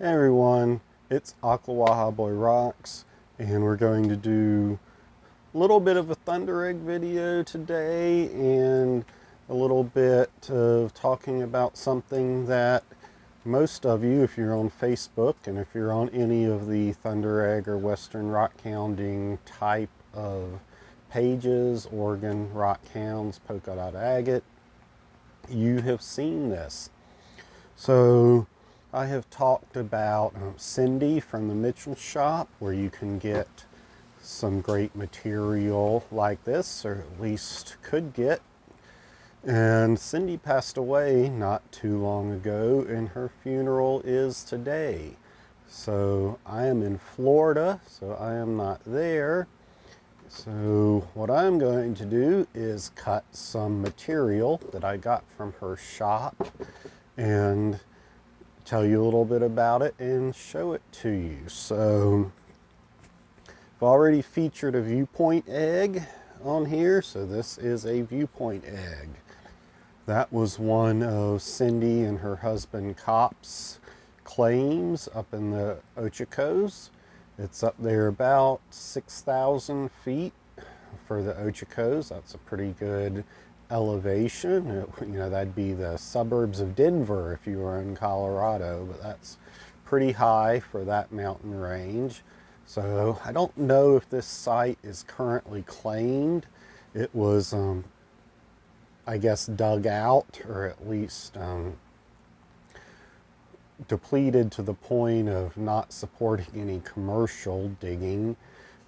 Hey everyone, it's Aquawaha Boy Rocks, and we're going to do a little bit of a Thunderegg video today and a little bit of talking about something that most of you, if you're on Facebook and if you're on any of the Thunderegg or Western Rockhounding type of pages, Oregon Rockhounds, Polka Dot Agate, you have seen this. So I have talked about Cindy from the Mitchell shop, where you can get some great material like this, or at least could get. And Cindy passed away not too long ago, and her funeral is today. So I am in Florida, so I am not there. So what I'm going to do is cut some material that I got from her shop and tell you a little bit about it and show it to you. So I've already featured a viewpoint egg on here, so this is a viewpoint egg. That was one of Cindy and her husband Cop's claims up in the Ochocos. It's up there about 6,000 feet for the Ochocos. That's a pretty good elevation. That'd be the suburbs of Denver if you were in Colorado, but that's pretty high for that mountain range. So I don't know if this site is currently claimed. It was, I guess, dug out, or at least depleted to the point of not supporting any commercial digging,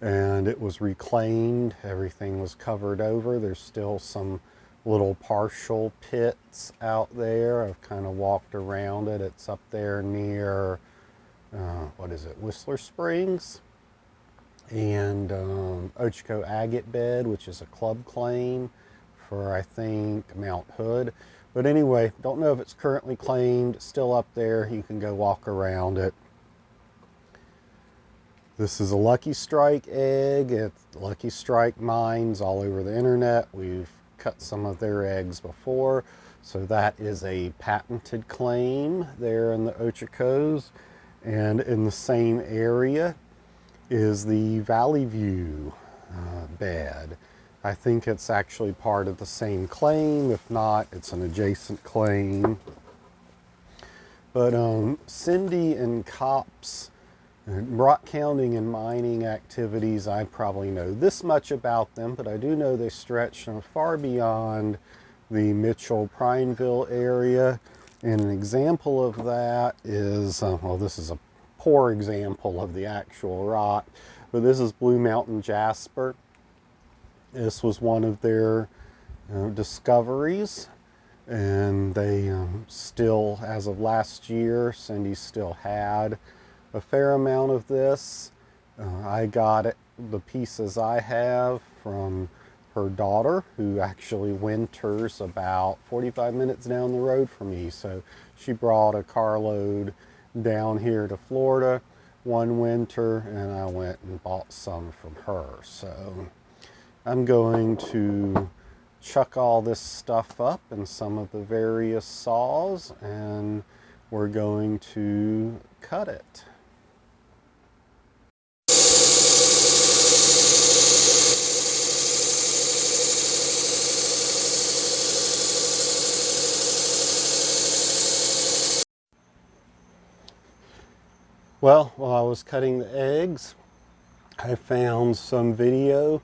and it was reclaimed. Everything was covered over. There's still some little partial pits out there. I've kind of walked around it. It's up there near what is it, Whistler Springs, and Ochoco Agate Bed, which is a club claim for, I think, Mount Hood. But anyway, don't know if it's currently claimed. It's still up there. You can go walk around it. This is a Lucky Strike egg. It's Lucky Strike mines all over the internet. We've cut some of their eggs before. So that is a patented claim there in the Ochocos. And in the same area is the Valley View bed. I think it's actually part of the same claim. If not, it's an adjacent claim. But Cindy and Cop's rock counting and mining activities, I probably know this much about them, but I do know they stretch far beyond the Mitchell-Prineville area. And an example of that is, well, this is a poor example of the actual rock, but this is Blue Mountain Jasper. This was one of their discoveries, and they still, as of last year, Cindy still had a fair amount of this. I got it, the pieces I have, from her daughter, who actually winters about 45 minutes down the road from me. So she brought a carload down here to Florida one winter, and I went and bought some from her. So I'm going to chuck all this stuff up in some of the various saws, and we're going to cut it. Well, while I was cutting the eggs, I found some video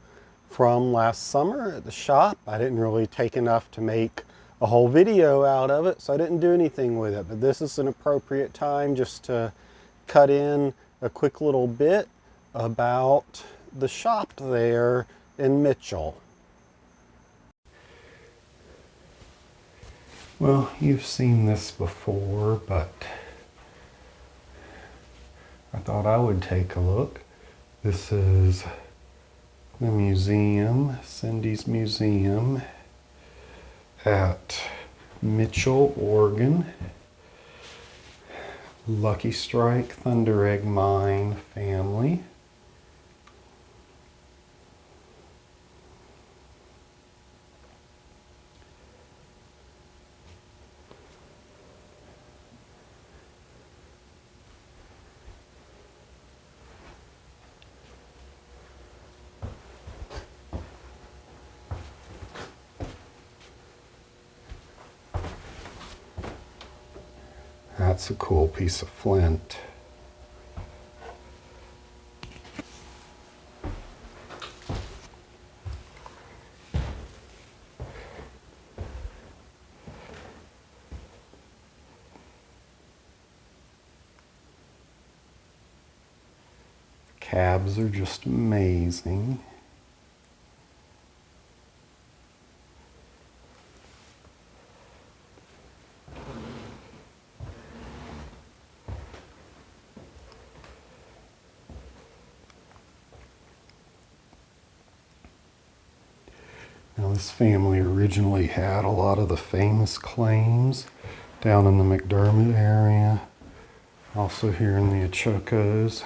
from last summer at the shop. I didn't really take enough to make a whole video out of it, so I didn't do anything with it. But this is an appropriate time just to cut in a quick little bit about the shop there in Mitchell. Well, you've seen this before, but I thought I would take a look. This is the museum, Cindy's museum at Mitchell, Oregon. Lucky Strike Thunderegg mine family. That's a cool piece of flint. Cabs are just amazing. Now this family originally had a lot of the famous claims down in the McDermott area, also here in the Ochocos.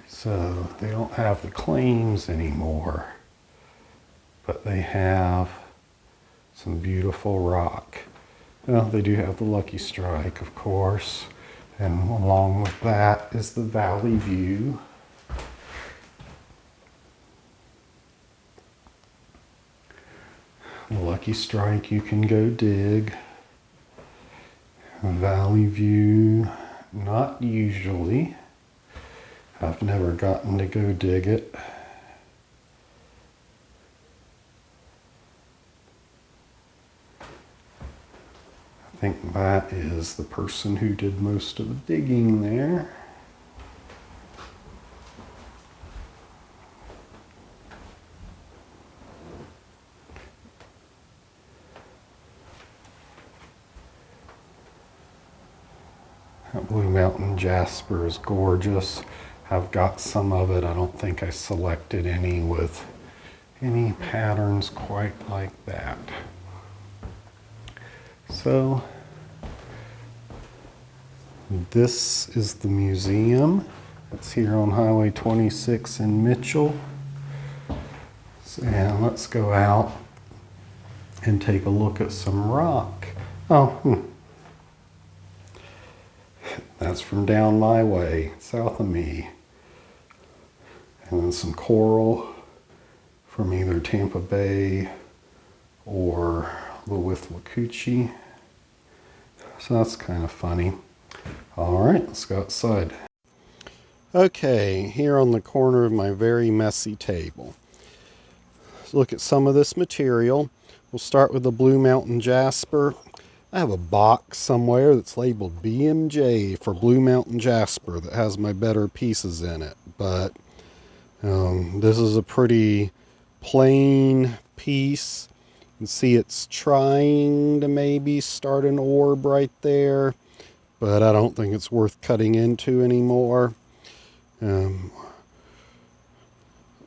So they don't have the claims anymore, but they have some beautiful rock. Well, they do have the Lucky Strike, of course, and along with that is the Valley View. The Lucky Strike you can go dig. Valley View, not usually. I've never gotten to go dig it. I think that is the person who did most of the digging there. That Blue Mountain jasper is gorgeous. I've got some of it. I don't think I selected any with any patterns quite like that. So this is the museum. It's here on Highway 26 in Mitchell. And let's go out and take a look at some rock. Oh, that's from down my way, south of me. And then some coral from either Tampa Bay or Withlacoochee. So that's kind of funny. All right, let's go outside. Okay, here on the corner of my very messy table. Let's look at some of this material. We'll start with the Blue Mountain jasper. I have a box somewhere that's labeled BMJ for Blue Mountain jasper that has my better pieces in it, but this is a pretty plain piece. You can see it's trying to maybe start an orb right there, but I don't think it's worth cutting into anymore.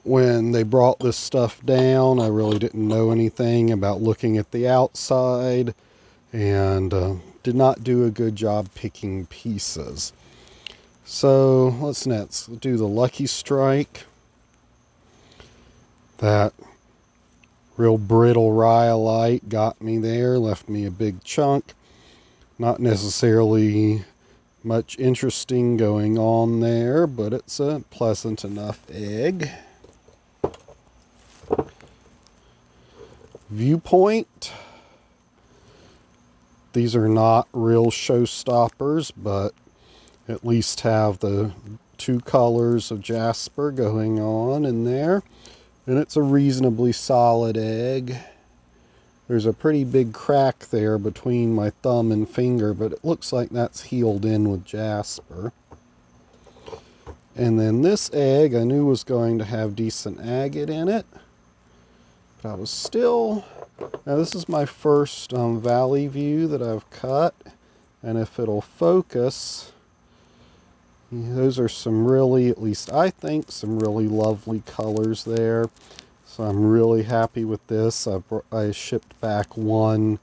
When they brought this stuff down, I really didn't know anything about looking at the outside and did not do a good job picking pieces. So let's next do the Lucky Strike. That real brittle rhyolite got me there, left me a big chunk. Not necessarily much interesting going on there, but it's a pleasant enough egg. Viewpoint. These are not real showstoppers, but at least have the two colors of jasper going on in there. And it's a reasonably solid egg. There's a pretty big crack there between my thumb and finger, but it looks like that's healed in with jasper. And then this egg I knew was going to have decent agate in it, but I was still... Now this is my first Valley View that I've cut, and if it'll focus, those are some really, at least I think, some really lovely colors there. So I'm really happy with this. I shipped back one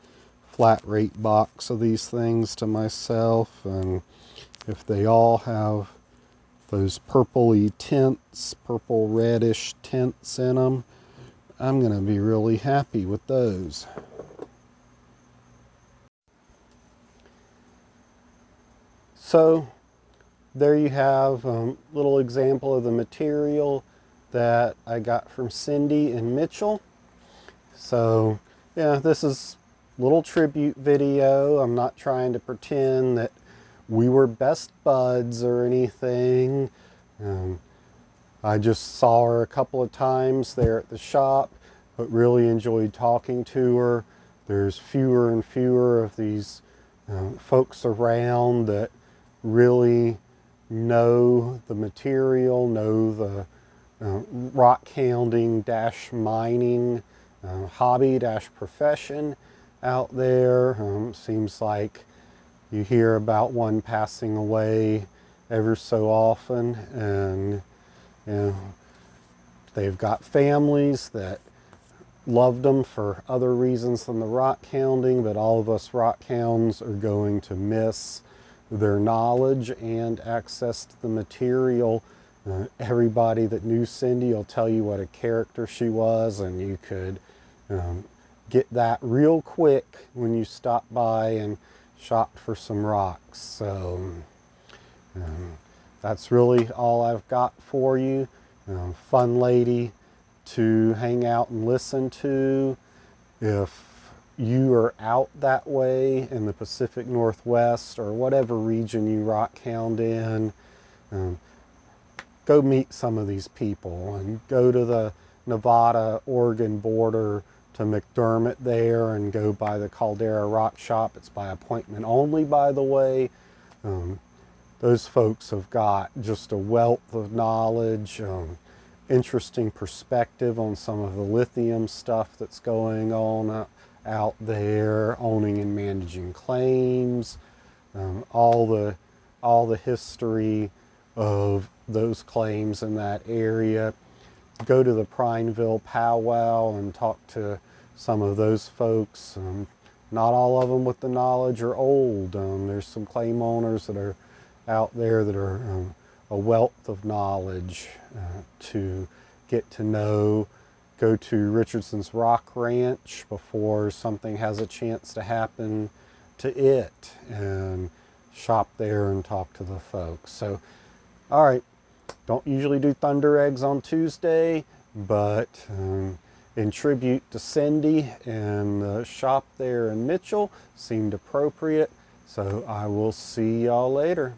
flat rate box of these things to myself, and if they all have those purpley tints, purple reddish tints in them, I'm going to be really happy with those. So there you have a little example of the material that I got from Cindy and Mitchell. So Yeah, this is a little tribute video. I'm not trying to pretend that we were best buds or anything. Um, I just saw her a couple of times there at the shop, but really enjoyed talking to her. There's fewer and fewer of these folks around that really know the material, know the rock hounding dash mining hobby dash profession out there. Seems like you hear about one passing away ever so often, and you know, they've got families that loved them for other reasons than the rock hounding, but all of us rock hounds are going to miss their knowledge and access to the material. Everybody that knew Cindy will tell you what a character she was, and you could get that real quick when you stop by and shop for some rocks. So that's really all I've got for you. Fun lady to hang out and listen to. If you are out that way in the Pacific Northwest or whatever region you rock hound in, go meet some of these people and go to the Nevada-Oregon border to McDermott there and go by the Caldera Rock Shop. It's by appointment only, by the way. Those folks have got just a wealth of knowledge, interesting perspective on some of the lithium stuff that's going on out there, owning and managing claims, all the history of those claims in that area. Go to the Prineville powwow and talk to some of those folks. Not all of them with the knowledge are old. There's some claim owners that are out there that are a wealth of knowledge to get to know. Go to Richardson's Rock Ranch before something has a chance to happen to it, and shop there and talk to the folks. So, all right, don't usually do Thundereggs on Tuesday, but in tribute to Cindy and the shop there in Mitchell seemed appropriate. So I will see y'all later.